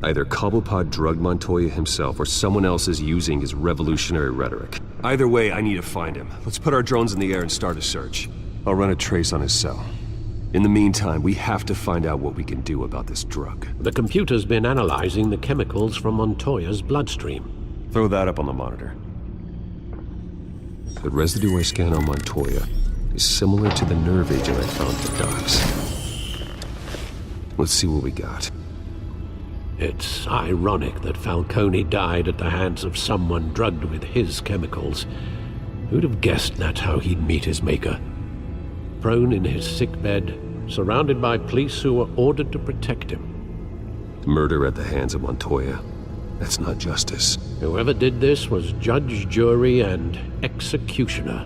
Either Cobblepot drugged Montoya himself, or someone else is using his revolutionary rhetoric. Either way, I need to find him. Let's put our drones in the air and start a search. I'll run a trace on his cell. In the meantime, we have to find out what we can do about this drug. The computer's been analyzing the chemicals from Montoya's bloodstream. Throw that up on the monitor. The residue I scan on Montoya is similar to the nerve agent I found at the docks. Let's see what we got. It's ironic that Falcone died at the hands of someone drugged with his chemicals. Who'd have guessed that's how he'd meet his maker? Prone in his sickbed, surrounded by police who were ordered to protect him. Murder at the hands of Montoya. That's not justice. Whoever did this was judge, jury, and executioner.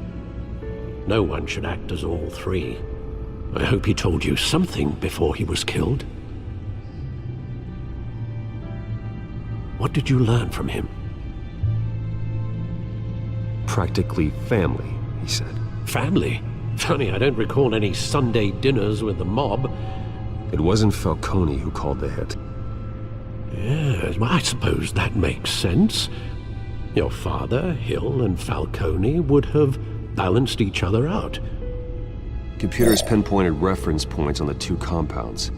No one should act as all three. I hope he told you something before he was killed. What did you learn from him? Practically family, he said. Family? Funny, I don't recall any Sunday dinners with the mob. It wasn't Falcone who called the hit. Yes, well, I suppose that makes sense. Your father, Hill, and Falcone would have balanced each other out. Computers pinpointed reference points on the two compounds.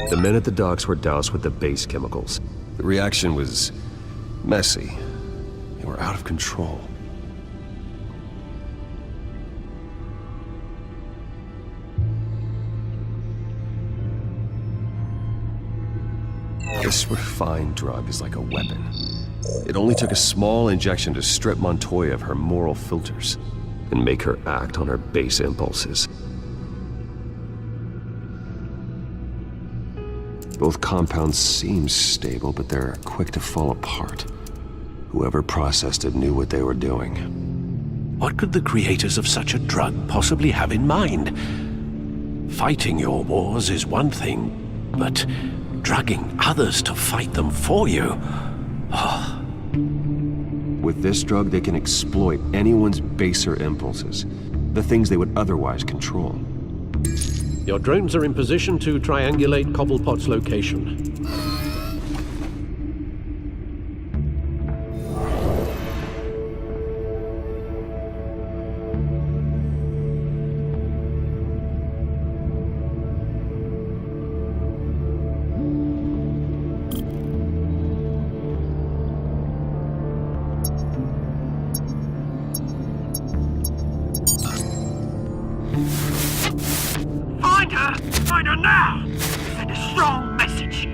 The men at the docks were doused with the base chemicals. The reaction was messy. They were out of control. This refined drug is like a weapon. It only took a small injection to strip Montoya of her moral filters and make her act on her base impulses. Both compounds seem stable, but they're quick to fall apart. Whoever processed it knew what they were doing. What could the creators of such a drug possibly have in mind? Fighting your wars is one thing, but drugging others to fight them for you? Oh. With this drug, they can exploit anyone's baser impulses, the things they would otherwise control. Your drones are in position to triangulate Cobblepot's location. Find her now! Send a strong message!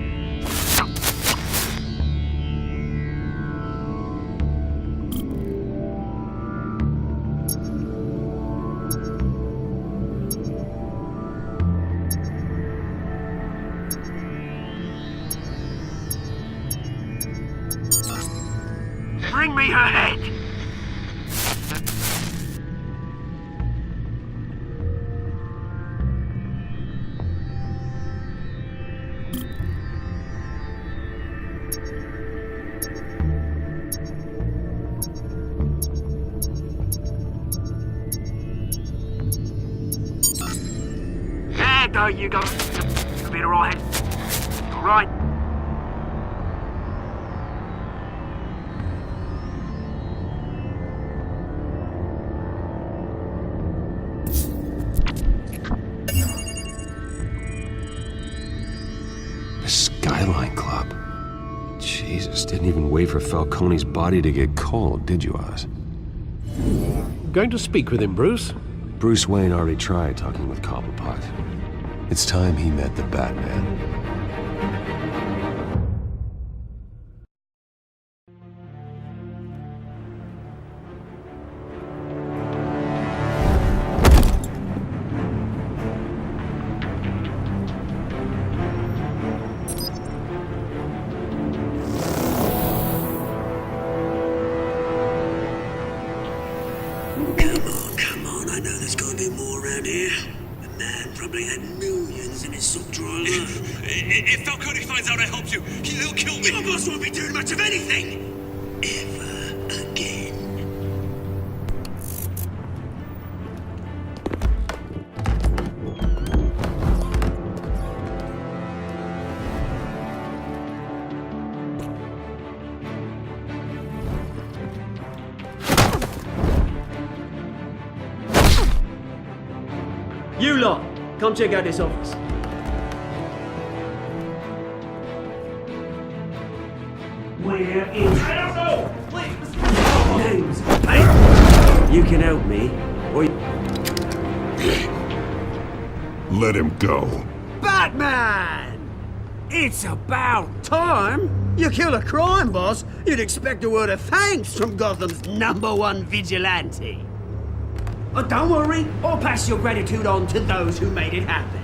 Bring me her head! There you go. You'll be alright. Alright. The Skyline Club. Jesus, didn't even wait for Falcone's body to get cold, did you, Oz? Going to speak with him, Bruce? Bruce Wayne already tried talking with Cobblepot. It's time he met the Batman. Come on, I know there's gotta be more around here. The man probably had millions in his sock drawer alone. If Falcone finds out I helped you, he'll kill me. Your boss won't be doing much of anything! Ever again. You lot, come check out this office. We're in. I don't know! Please! Names. Hey! You can help me, or Let him go. Batman! It's about time! You kill a crime boss, you'd expect a word of thanks from Gotham's #1 vigilante. Oh, don't worry, I'll pass your gratitude on to those who made it happen.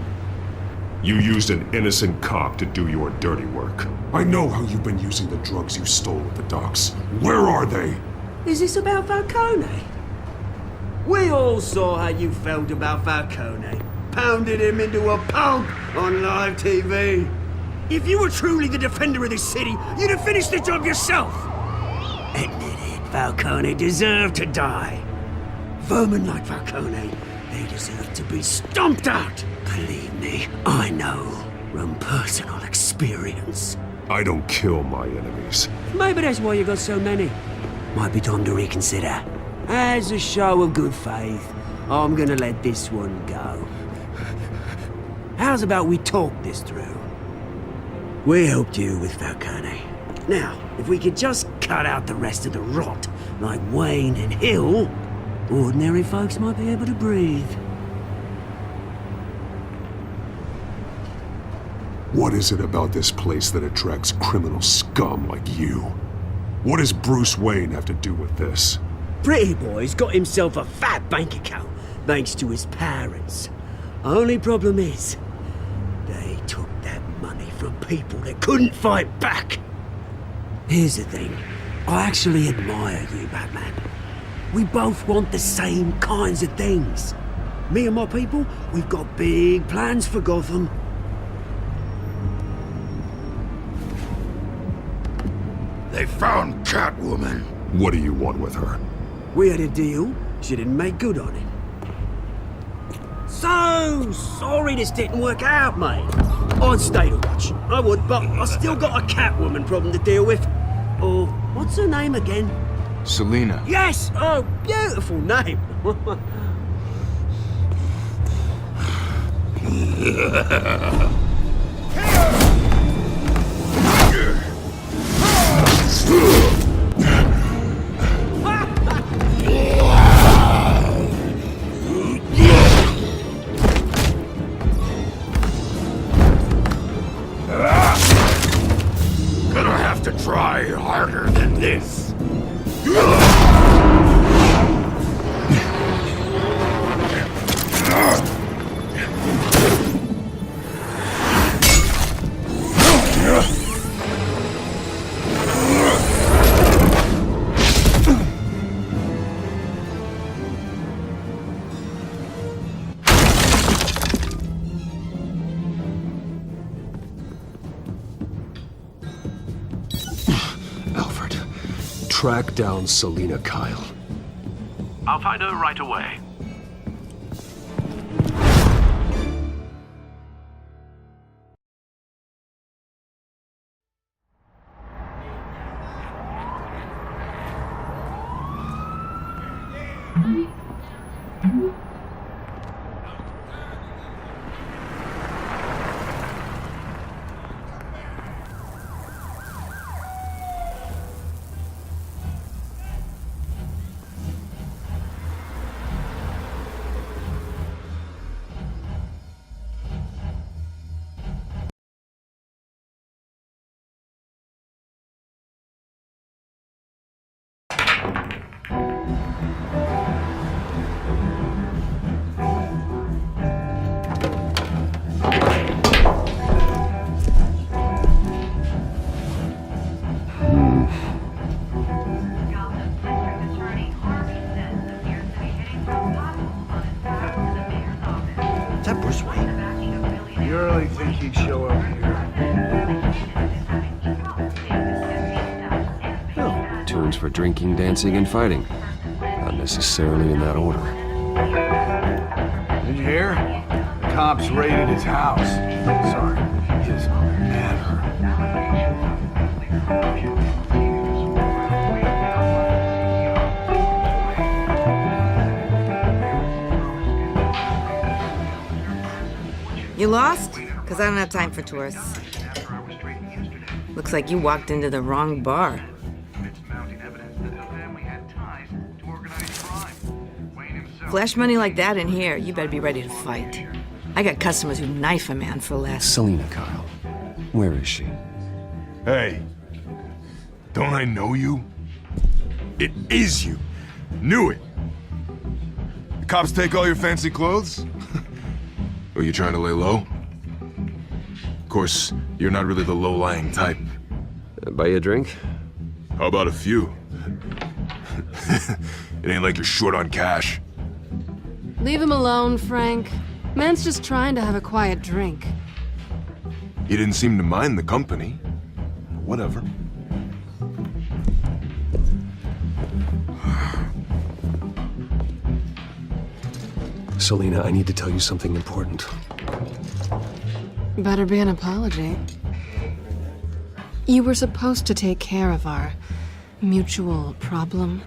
You used an innocent cop to do your dirty work. I know how you've been using the drugs you stole at the docks. Where are they? Is this about Falcone? We all saw how you felt about Falcone. Pounded him into a pulp on live TV. If you were truly the defender of this city, you'd have finished the job yourself. Admit it, Falcone deserved to die. Vermin like Falcone, they deserve to be stomped out. Believe me, I know from personal experience. I don't kill my enemies. Maybe that's why you got so many. Might be time to reconsider. As a show of good faith, I'm gonna let this one go. How's about we talk this through? We helped you with Falcone. Now, if we could just cut out the rest of the rot, like Wayne and Hill, ordinary folks might be able to breathe. What is it about this place that attracts criminal scum like you? What does Bruce Wayne have to do with this? Pretty Boy's got himself a fat bank account, thanks to his parents. Only problem is, they took that money from people that couldn't fight back. Here's the thing, I actually admire you, Batman. We both want the same kinds of things. Me and my people, we've got big plans for Gotham. They found Catwoman. What do you want with her? We had a deal, she didn't make good on it. So sorry this didn't work out, mate. I'd stay to watch, I would, but I still got a Catwoman problem to deal with. Oh, what's her name again? Selina. Yes! Oh, beautiful name. Gonna have to try harder than this. Alfred, track down Selina Kyle. I'll find her right away. You really think he'd show up here? Oh, tunes for drinking, dancing, and fighting. Not necessarily in that order. Did you hear? The cops raided his house. Sorry, his manor. lost? Because I don't have time for tourists. Looks like you walked into the wrong bar. Flash money like that in here, you better be ready to fight. I got customers who knife a man for less. Selena Kyle. Where is she? Hey, don't I know you? It is you. Knew it. The cops take all your fancy clothes? Are you trying to lay low? Of course, you're not really the low-lying type. Buy you a drink? How about a few? It ain't like you're short on cash. Leave him alone, Frank. Man's just trying to have a quiet drink. You didn't seem to mind the company. Whatever. Selena, I need to tell you something important. Better be an apology. You were supposed to take care of our mutual problem.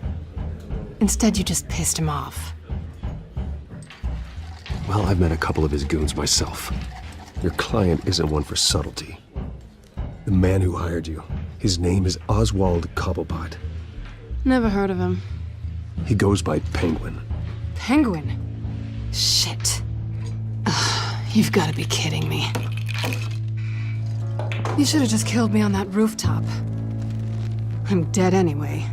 Instead, you just pissed him off. Well, I've met a couple of his goons myself. Your client isn't one for subtlety. The man who hired you, his name is Oswald Cobblepot. Never heard of him. He goes by Penguin. Penguin? Shit. Ugh, you've got to be kidding me. You should have just killed me on that rooftop. I'm dead anyway.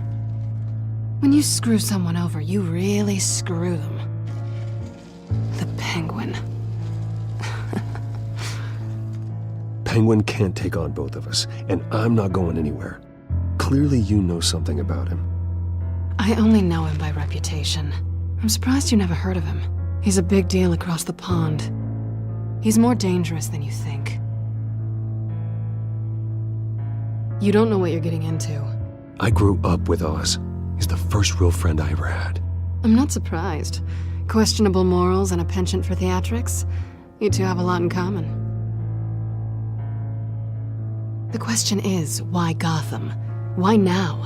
When you screw someone over, you really screw them. The Penguin. Penguin can't take on both of us, and I'm not going anywhere. Clearly you know something about him. I only know him by reputation. I'm surprised you never heard of him. He's a big deal across the pond. He's more dangerous than you think. You don't know what you're getting into. I grew up with Oz. He's the first real friend I ever had. I'm not surprised. Questionable morals and a penchant for theatrics. You two have a lot in common. The question is, why Gotham? Why now?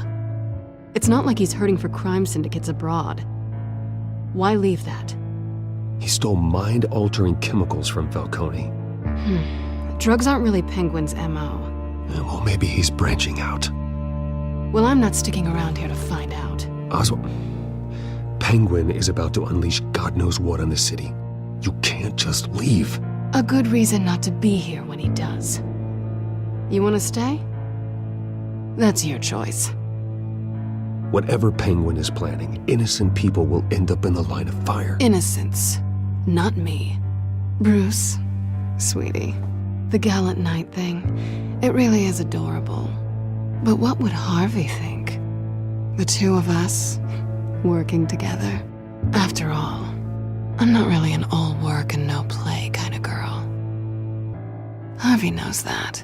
It's not like he's hurting for crime syndicates abroad. Why leave that? He stole mind-altering chemicals from Falcone. Drugs aren't really Penguin's MO. Well, maybe he's branching out. Well, I'm not sticking around here to find out. Oswald, Penguin is about to unleash God knows what on the city. You can't just leave. A good reason not to be here when he does. You want to stay? That's your choice. Whatever Penguin is planning, innocent people will end up in the line of fire. Innocence, not me. Bruce, sweetie, the gallant knight thing, it really is adorable. But what would Harvey think? The two of us, working together. After all, I'm not really an all work and no play kind of girl. Harvey knows that.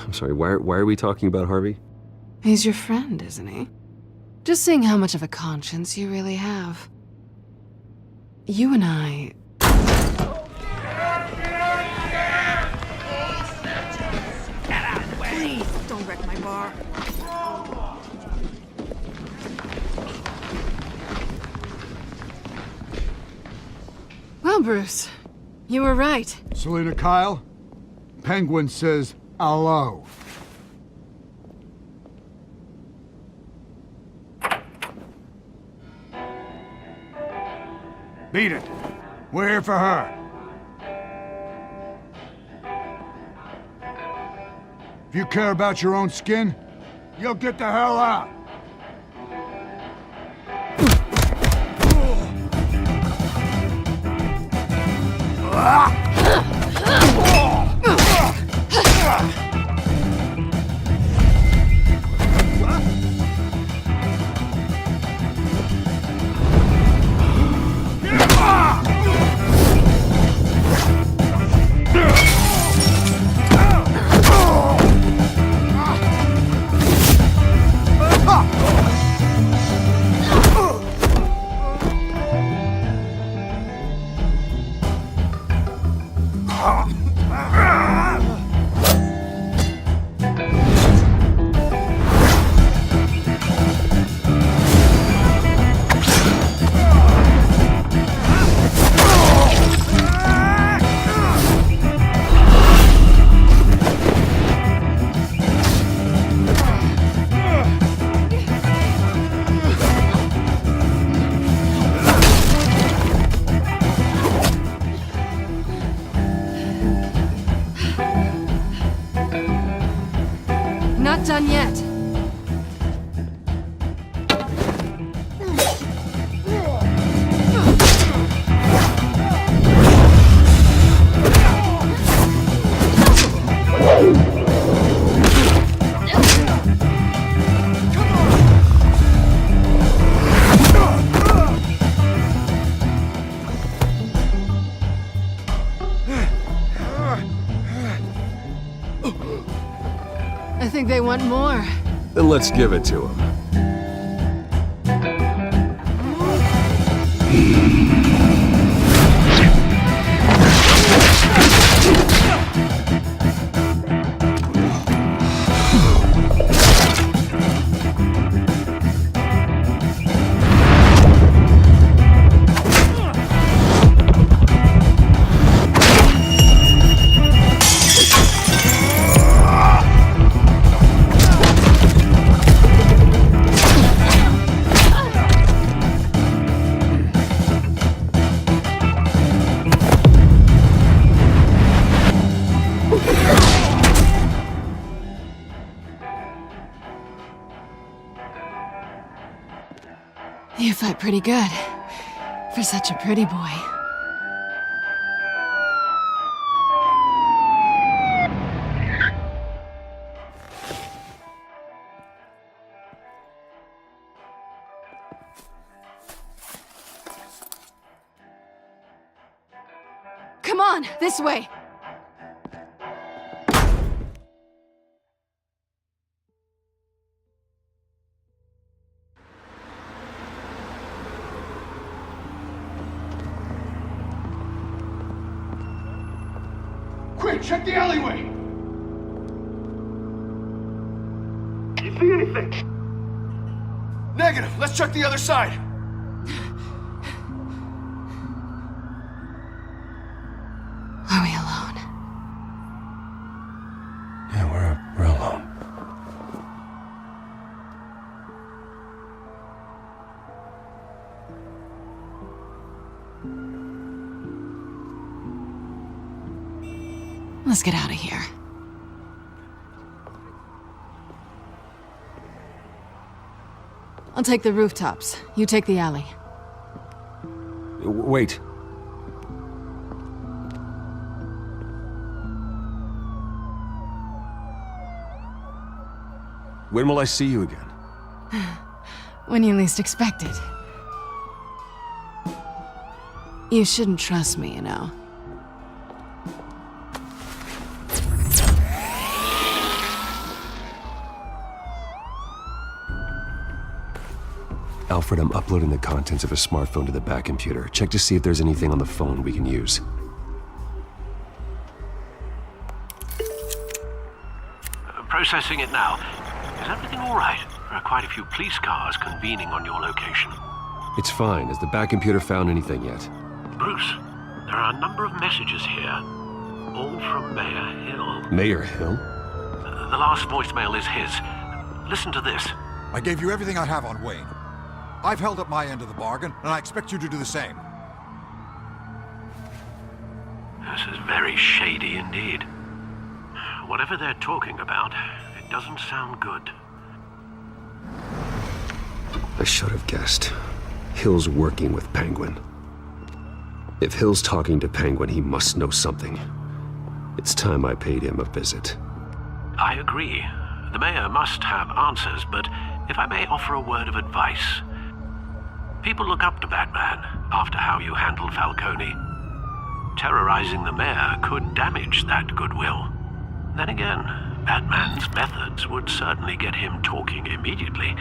I'm sorry, why are we talking about Harvey? He's your friend, isn't he? Just seeing how much of a conscience you really have. You and I... Please, don't wreck my bar. Well, Bruce, you were right. Selena Kyle, Penguin says hello. Beat it. We're here for her. If you care about your own skin, you'll get the hell out. want more? Then let's give it to him. You fight pretty good. For such a pretty boy. Come on, this way! Quick, check the alleyway! You see anything? Negative. Let's check the other side. Are we alone? Yeah, we're alone. Let's get out of here. I'll take the rooftops. You take the alley. Wait. When will I see you again? When you least expect it. You shouldn't trust me, you know. Alfred, I'm uploading the contents of a smartphone to the back computer. Check to see if there's anything on the phone we can use. Processing it now. Is everything all right? There are quite a few police cars convening on your location. It's fine. Has the back computer found anything yet? Bruce, there are a number of messages here. All from Mayor Hill. Mayor Hill? The last voicemail is his. Listen to this. I gave you everything I have on Wayne. I've held up my end of the bargain, and I expect you to do the same. This is very shady indeed. Whatever they're talking about, it doesn't sound good. I should have guessed. Hill's working with Penguin. If Hill's talking to Penguin, he must know something. It's time I paid him a visit. I agree. The mayor must have answers, but if I may offer a word of advice. People look up to Batman after how you handled Falcone. Terrorizing the mayor could damage that goodwill. Then again, Batman's methods would certainly get him talking immediately.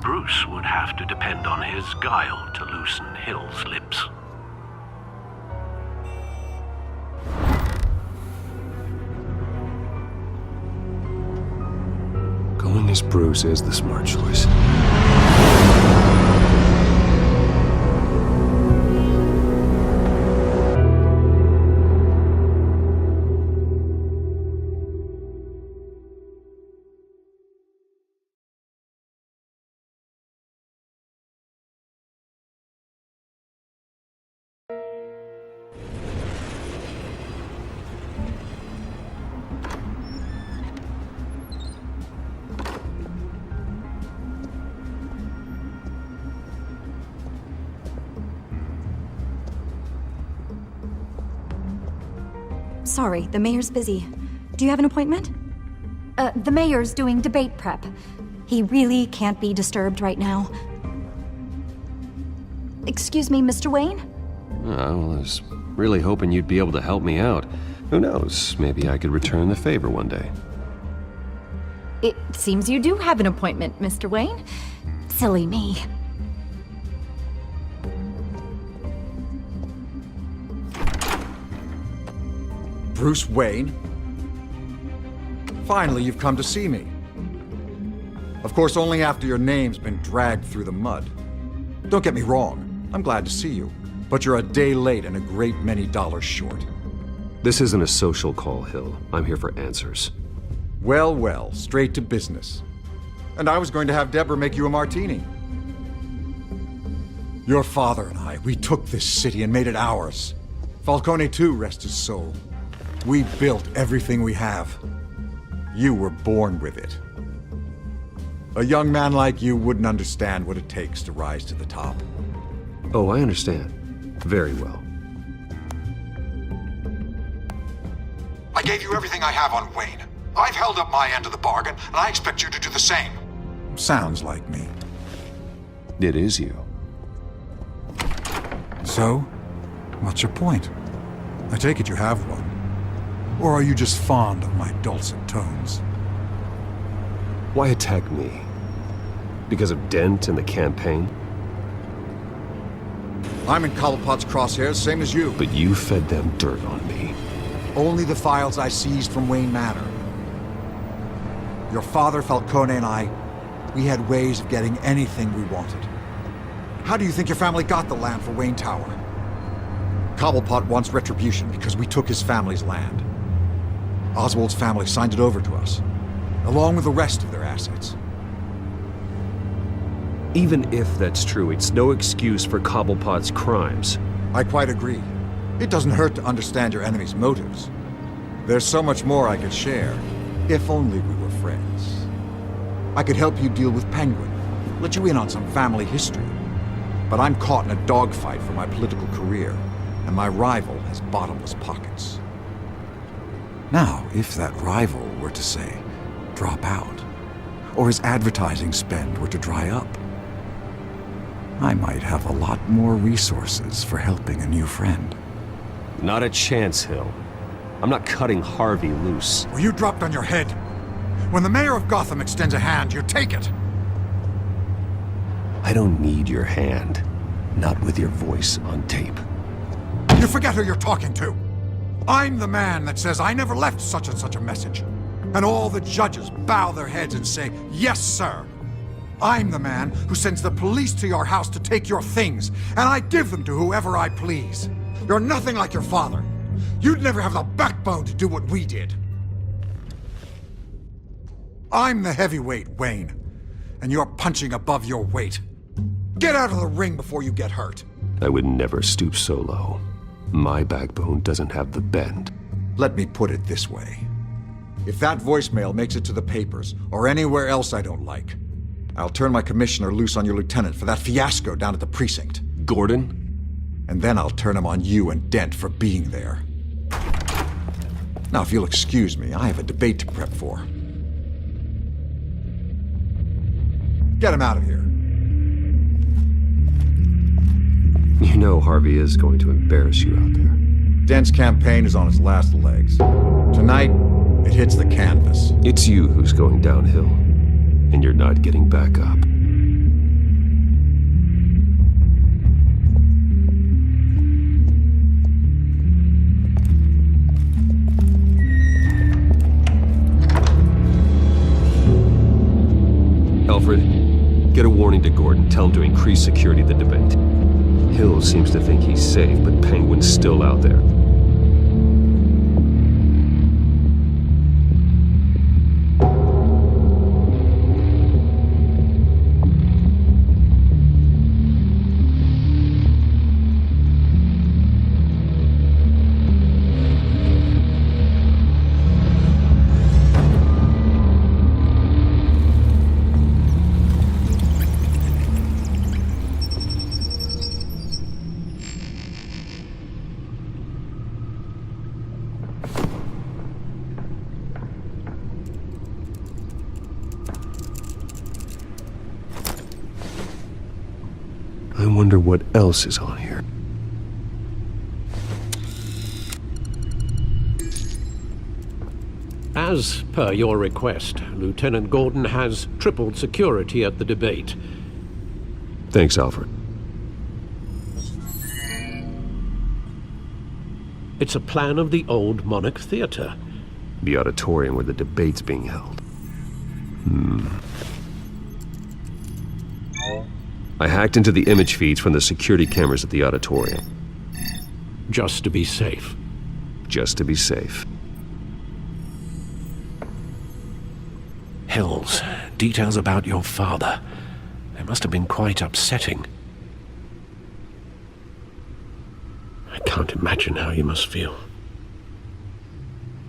Bruce would have to depend on his guile to loosen Hill's lips. Going as Bruce is the smart choice. Sorry, the mayor's busy. Do you have an appointment? The mayor's doing debate prep. He really can't be disturbed right now. Excuse me, Mr. Wayne? I was really hoping you'd be able to help me out. Who knows, maybe I could return the favor one day. It seems you do have an appointment, Mr. Wayne. Silly me. Bruce Wayne? Finally, you've come to see me. Of course, only after your name's been dragged through the mud. Don't get me wrong, I'm glad to see you, but you're a day late and a great many dollars short. This isn't a social call, Hill. I'm here for answers. Well, well, straight to business. And I was going to have Deborah make you a martini. Your father and I, we took this city and made it ours. Falcone too, rest his soul. We built everything we have. You were born with it. A young man like you wouldn't understand what it takes to rise to the top. Oh, I understand. Very well. I gave you everything I have on Wayne. I've held up my end of the bargain, and I expect you to do the same. Sounds like me. It is you. So, what's your point? I take it you have one. Or are you just fond of my dulcet tones? Why attack me? Because of Dent and the campaign? I'm in Cobblepot's crosshairs, same as you. But you fed them dirt on me. Only the files I seized from Wayne Manor. Your father, Falcone, and I, we had ways of getting anything we wanted. How do you think your family got the land for Wayne Tower? Cobblepot wants retribution because we took his family's land. Oswald's family signed it over to us, along with the rest of their assets. Even if that's true, it's no excuse for Cobblepot's crimes. I quite agree. It doesn't hurt to understand your enemy's motives. There's so much more I could share, if only we were friends. I could help you deal with Penguin, let you in on some family history. But I'm caught in a dogfight for my political career, and my rival has bottomless pockets. Now, if that rival were to say, drop out, or his advertising spend were to dry up, I might have a lot more resources for helping a new friend. Not a chance, Hill. I'm not cutting Harvey loose. Well, you dropped on your head. When the mayor of Gotham extends a hand, you take it. I don't need your hand. Not with your voice on tape. You forget who you're talking to. I'm the man that says I never left such and such a message. And all the judges bow their heads and say, yes, sir. I'm the man who sends the police to your house to take your things, and I give them to whoever I please. You're nothing like your father. You'd never have the backbone to do what we did. I'm the heavyweight, Wayne, and you're punching above your weight. Get out of the ring before you get hurt. I would never stoop so low. My backbone doesn't have the bend. Let me put it this way. If that voicemail makes it to the papers, or anywhere else I don't like, I'll turn my commissioner loose on your lieutenant for that fiasco down at the precinct. Gordon? And then I'll turn him on you and Dent for being there. Now, if you'll excuse me, I have a debate to prep for. Get him out of here. You know Harvey is going to embarrass you out there. Dent's campaign is on its last legs. Tonight, it hits the canvas. It's you who's going downhill, and you're not getting back up. Alfred, get a warning to Gordon. Tell him to increase security at the debate. Hill seems to think he's safe, but Penguin's still out there. I wonder what else is on here. As per your request, Lieutenant Gordon has tripled security at the debate. Thanks, Alfred. It's a plan of the old Monarch Theater. The auditorium where the debate's being held. I hacked into the image feeds from the security cameras at the auditorium. Just to be safe. Just to be safe. Hills, details about your father. They must have been quite upsetting. I can't imagine how you must feel.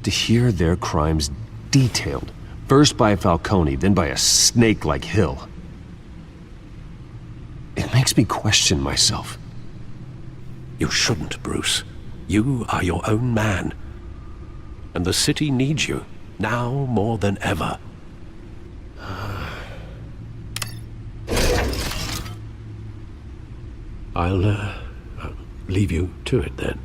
To hear their crimes detailed, first by Falcone, then by a snake like Hill. It makes me question myself. You shouldn't, Bruce. You are your own man. And the city needs you, now more than ever. I'll leave you to it then.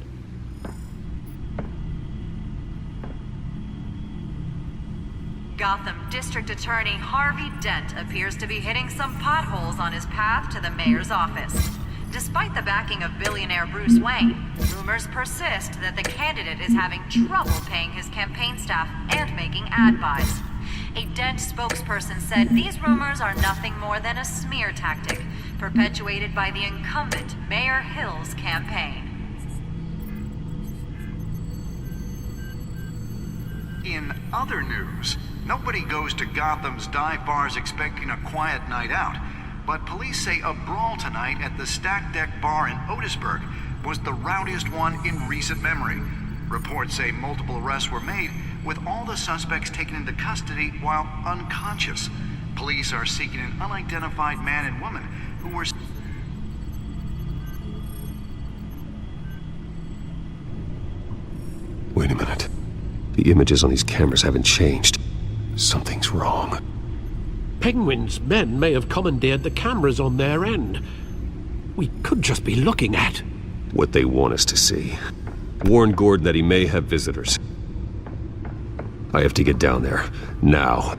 Gotham District Attorney Harvey Dent appears to be hitting some potholes on his path to the mayor's office. Despite the backing of billionaire Bruce Wayne, rumors persist that the candidate is having trouble paying his campaign staff and making ad buys. A Dent spokesperson said these rumors are nothing more than a smear tactic perpetuated by the incumbent Mayor Hill's campaign. In other news, nobody goes to Gotham's dive bars expecting a quiet night out, but police say a brawl tonight at the Stack Deck Bar in Otisburg was the rowdiest one in recent memory. Reports say multiple arrests were made, with all the suspects taken into custody while unconscious. Police are seeking an unidentified man and woman who were... Wait a minute. The images on these cameras haven't changed. Something's wrong. Penguin's men may have commandeered the cameras on their end. We could just be looking at what they want us to see. Warn Gordon that he may have visitors. I have to get down there, now.